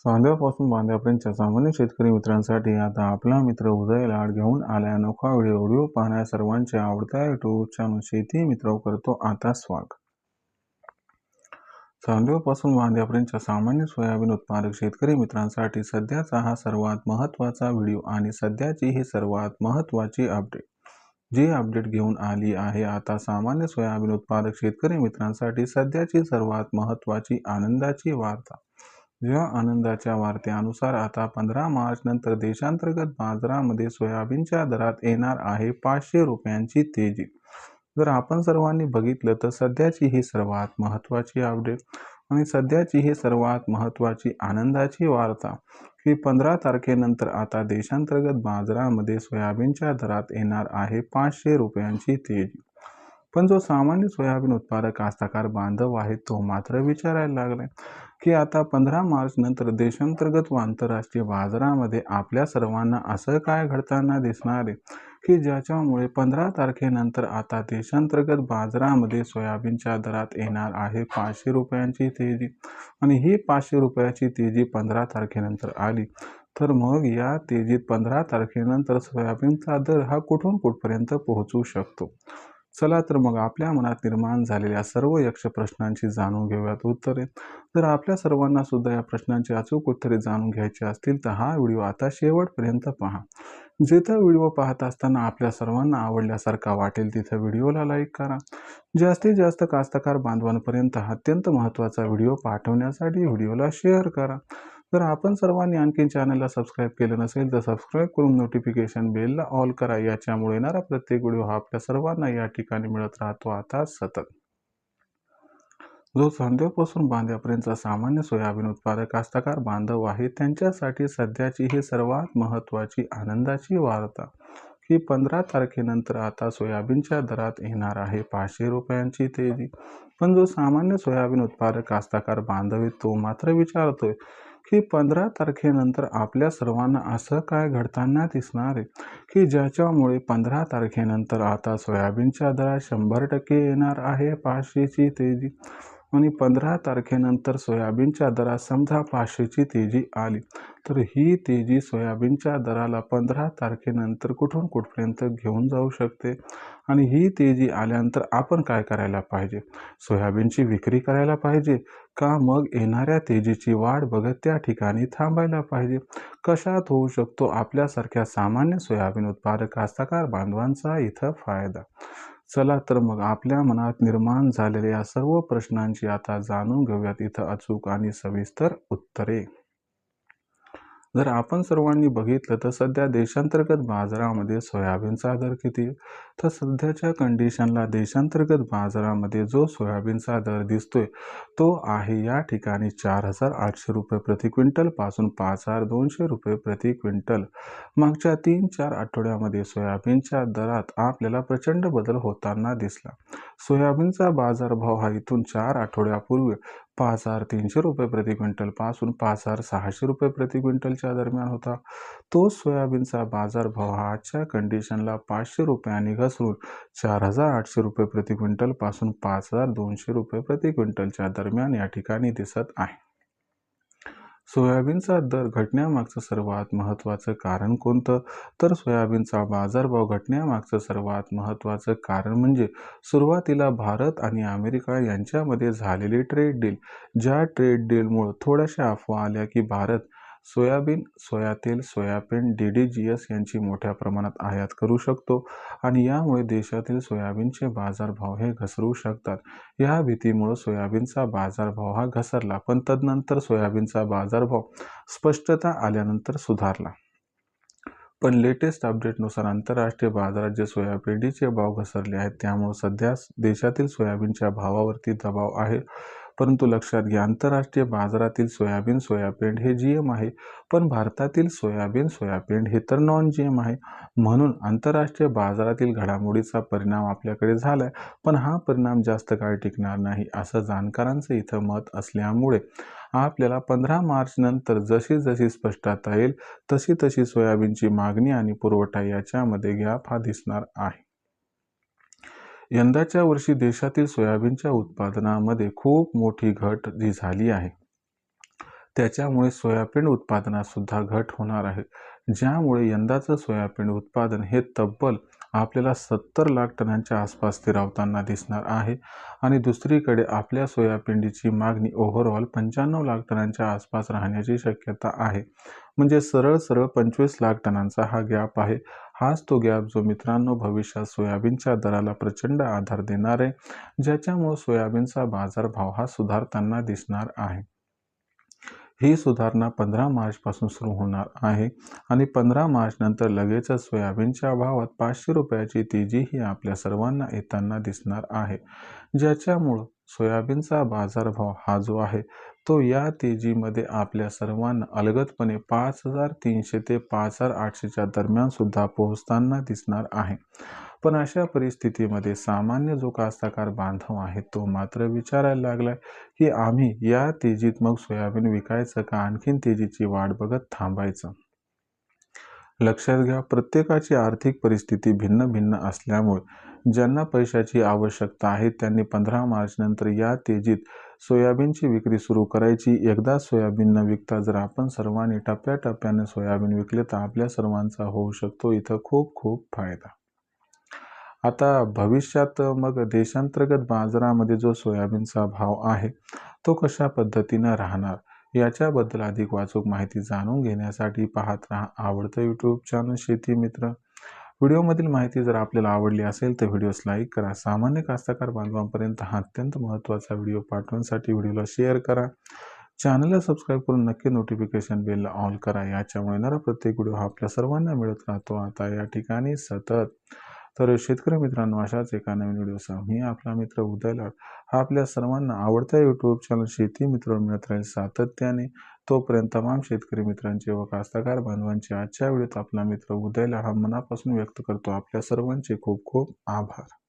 सांध्यापासून बांध्यापर्यंतच्या सामान्य शेतकरी मित्रांसाठी आता आपला मित्र उदय लाड घेऊन आलाय अनोखा व्हिडिओ पाहणाऱ्या सर्वांचे आवडता युट्यूब चॅनल शेती मित्र करतो आता स्वागत. सांध्यापासून बांध्यापर्यंतच्या सामान्य सोयाबीन उत्पादक शेतकरी मित्रांसाठी सध्याचा हा सर्वात महत्त्वाचा व्हिडिओ आणि सध्याची ही सर्वात महत्त्वाची अपडेट जी अपडेट घेऊन आली आहे. आता सामान्य सोयाबीन उत्पादक शेतकरी मित्रांसाठी सध्याची सर्वात महत्त्वाची आनंदाची वार्ता. या आनंदाच्या वार्त्यानुसार आता 15 मार्च नंतर देशांतर्गत बाजारामध्ये सोयाबीनच्या दरात येणार आहे 500 रुपयांची तेजी. जर आपण सर्वांनी बघितलं तर सध्याची ही सर्वात महत्त्वाची अपडेट आणि सध्याची ही सर्वात महत्त्वाची आनंदाची वार्ता की 15 तारखेनंतर आता देशांतर्गत बाजारामध्ये सोयाबीनच्या दरात येणार आहे 500 रुपयांची तेजी. पण जो सामान्य सोयाबीन उत्पादक कास्तकार बांधव आहे तो मात्र विचारायला लागलाय की आता 15 मार्च नंतर देशांतर्गत व आंतरराष्ट्रीय बाजारामध्ये आपल्या सर्वांना असं काय घडताना दिसणार आहे की ज्याच्यामुळे 15 तारखेनंतर आता देशांतर्गत बाजारामध्ये सोयाबीनच्या दरात येणार आहे 500 रुपयांची तेजी. आणि ही 500 रुपयाची तेजी 15 तारखेनंतर आली तर मग या तेजीत 15 तारखेनंतर सोयाबीनचा दर हा कुठून कुठपर्यंत पोहोचू शकतो. चला तर मग आपल्या मनात निर्माण झालेल्या सर्व यक्ष प्रश्नांची जाणून घेऊयात उत्तरे. जर आपल्या सर्वांना सुद्धा या प्रश्नांची अचूक उत्तरे जाणून घ्यायची असतील तर हा व्हिडिओ आता शेवटपर्यंत पहा. जिथं व्हिडिओ पाहत असताना आपल्या सर्वांना आवडल्यासारखा वाटेल तिथं व्हिडिओला लाईक करा. जास्तीत जास्त कास्तकार बांधवांपर्यंत अत्यंत महत्त्वाचा व्हिडिओ पाठवण्यासाठी व्हिडिओला शेअर करा. जर आपण सर्वांनी आणखी चॅनलला सबस्क्राईब केलं नसेल तर सबस्क्राईब करून नोटिफिकेशन बेलला ऑल करा. याच्यामुळे येणारा प्रत्येक व्हिडिओ हा आपल्या सर्वांना या ठिकाणी मिळत राहतो आता सतत. जो सांध्यापासून बांध्यापर्यंतचा सामान्य सोयाबीन उत्पादक कास्तकार बांधव आहे त्यांच्यासाठी सध्याची ही सर्वात महत्त्वाची आनंदाची वार्ता की 15 तारखेनंतर आता सोयाबीनच्या दरात येणार आहे 500 रुपयांची तेजी. पण जो सामान्य सोयाबीन उत्पादक कास्तकार बांधव आहे तो मात्र विचारतोय की 15 तारखेनंतर आपल्या सर्वांना असं काय घडताना दिसणार आहे की ज्याच्यामुळे 15 तारखेनंतर आता सोयाबीनच्या दरात 100% येणार आहे 500ची तेजी. आणि 15 तारखेनंतर सोयाबीनच्या दरात समजा 500ची तेजी आली तर ही तेजी सोयाबीनच्या दराला 15 तारखेनंतर कुठून कुठपर्यंत घेऊन जाऊ शकते. आणि ही तेजी आल्यानंतर आपण काय करायला पाहिजे? सोयाबीनची विक्री करायला पाहिजे का मग येणाऱ्या तेजीची वाट बघत त्या ठिकाणी थांबायला पाहिजे? कशात होऊ शकतो आपल्यासारख्या सामान्य सोयाबीन उत्पादक कास्तकार बांधवांचा इथं फायदा? चला तर मग आपल्या मनात निर्माण झालेल्या या सर्व प्रश्नांची आता जाणून घेऊयात इथं अचूक आणि सविस्तर उत्तरे. जर आपण सर्वांनी बघितलं तर सध्या देशांतर्गत बाजारामध्ये सोयाबीनचा दर किती तर सध्याच्या कंडिशनला देशांतर्गत बाजारामध्ये जो सोयाबीनचा दर दिसतोय तो आहे या ठिकाणी 4,800 रुपये प्रति क्विंटल पासून 5,200 रुपये प्रति क्विंटल. मागच्या 3-4 आठवड्यामध्ये सोयाबीनच्या दरात आपल्याला प्रचंड बदल होताना दिसला. सोयाबीनचा बाजारभाव हा इथून 4 आठवड्यापूर्वी 5,300 रुपये प्रति क्विंटल पासून 5,600 रुपये प्रति क्विंटलच्या दरम्यान होता. तो सोयाबीनचा बाजारभाव हा आजच्या कंडिशनला 500 रुपयांनी घसरून 4,800 रुपये प्रति क्विंटल पासून 5,200 रुपये प्रति क्विंटलच्या दरम्यान या ठिकाणी दिसत आहे. सोयाबीनचा दर घटण्यामागचं सर्वात महत्त्वाचं कारण कोणतं तर सोयाबीनचा बाजारभाव घटण्यामागचं सर्वात महत्त्वाचं कारण म्हणजे सुरुवातीला भारत आणि अमेरिका यांच्यामध्ये झालेली ट्रेड डील. ज्या ट्रेड डीलमुळे थोड्याशा अफवा आल्या की भारत सोयाबीन, सोयातेल, सोयाबीन, DDGS यांची मोठ्या प्रमाणात आयात करू शकतो आणि यामुळे देशातील सोयाबीनचे बाजारभाव हे घसरू शकतात. या भीतीमुळे सोयाबीनचा बाजारभाव हा घसरला पण तदनंतर सोयाबीनचा बाजारभाव स्पष्टता आल्यानंतर सुधारला. पण लेटेस्ट अपडेटनुसार आंतरराष्ट्रीय बाजारात जे सोयाबीनचे भाव घसरले आहेत त्यामुळे सध्या देशातील सोयाबीनच्या भावावरती दबाव आहे. परंतु लक्षात घ्या आंतरराष्ट्रीय बाजारातील सोयाबीन हे GM आहे पण भारतातील सोयाबीन हे तर नॉन GM आहे. म्हणून आंतरराष्ट्रीय बाजारातील घडामोडीचा परिणाम आपल्याकडे झालाय पण हा परिणाम जास्त काळ टिकणार नाही असं जाणकारांचं इथं मत असल्यामुळे आपल्याला 15 मार्च नंतर जशी जशी स्पष्टता येईल तशी तशी सोयाबीनची मागणी आणि पुरवठा याच्यामध्ये गॅप हा दिसणार आहे. यंदाच्या वर्षी देशातील सोयाबीनच्या उत्पादनामध्ये खूप मोठी घट जी झाली आहे त्याच्यामुळे सोयाबीन उत्पादनात सुद्धा घट होणार आहे. ज्यामुळे यंदाचं सोयाबीन उत्पादन हे तब्बल आपल्याला 70 लाख टनांच्या आसपास स्थिरावताना दिसणार आहे आणि दुसरीकडे आपल्या सोयाबीनची मागणी ओव्हरऑल 95 लाख टनांच्या आसपास राहण्याची शक्यता आहे. म्हणजे सरळ सरळ 25 लाख टनांचा हा गॅप आहे. हाच तो गॅप जो मित्रांनो भविष्यात सोयाबीनच्या दराला प्रचंड आधार देणार आहे, ज्याच्यामुळे सोयाबीनचा बाजारभाव हा सुधारताना दिसणार आहे. ही सुधारणा 15 मार्चपासून सुरू होणार आहे आणि 15 मार्च नंतर लगेचच सोयाबीनच्या भावात 500 रुपयाची तेजी ही आपल्या सर्वांना येताना दिसणार आहे. ज्याच्यामुळं सोयाबीनचा बाजारभाव हा जो आहे तो या तेजीमध्ये आपल्या सर्वांना अलगदपणे 5,300 ते 5,800च्या दरम्यान सुद्धा पोहोचताना दिसणार आहे. पण अशा परिस्थितीमध्ये सामान्य जो कास्तकार बांधव आहे तो मात्र विचारायला लागलाय की आम्ही या तेजीत मग सोयाबीन विकायचं का आणखीन तेजीची वाट बघत थांबायचं. लक्षात घ्या, प्रत्येकाची आर्थिक परिस्थिती भिन्न भिन्न असल्यामुळे ज्यांना पैशाची आवश्यकता आहे त्यांनी 15 मार्च नंतर या तेजीत सोयाबीनची विक्री सुरू करायची. एकदा सोयाबीन न विकता जर आपण सर्वांनी टप्प्याटप्प्याने सोयाबीन विकले तर आपल्या सर्वांचा होऊ शकतो इथं खूप खूप फायदा. आता भविष्यात मग देशांतर्गत बाजारामध्ये जो सोयाबीनचा भाव आहे तो कशा पद्धतीनं राहणार याच्याबद्दल अधिक वाचूक माहिती जाणून घेण्यासाठी पाहत राहा आवडतं यूट्यूब चॅनल शेती मित्र. व्हिडिओमधील माहिती जर आपल्याला आवडली असेल तर व्हिडिओस लाईक करा. सामान्य कास्तकार बांधवांपर्यंत हा अत्यंत महत्त्वाचा व्हिडिओ पाठवण्यासाठी व्हिडिओला शेअर करा. चॅनलला सबस्क्राईब करून नक्की नोटिफिकेशन बेलला ऑल करा. याच्यामुळे येणारा प्रत्येक व्हिडिओ हा आपल्या सर्वांना मिळत राहतो आता या ठिकाणी सतत. तर शेतकरी मित्रांनो, अशाच एका नवीन व्हिडिओसह मी आपला मित्र उदय लाड हा आपल्या सर्वांना आवडता यूट्यूब चॅनल शेती मित्र मिळत राहील सातत्याने. तोपर्यंत तमाम शेतकरी मित्रांचे व कास्तकार बांधवांचे आजच्या व्हिडिओत आपला मित्र उदय लाड हा मनापासून व्यक्त करतो आपल्या सर्वांचे खूप खूप आभार.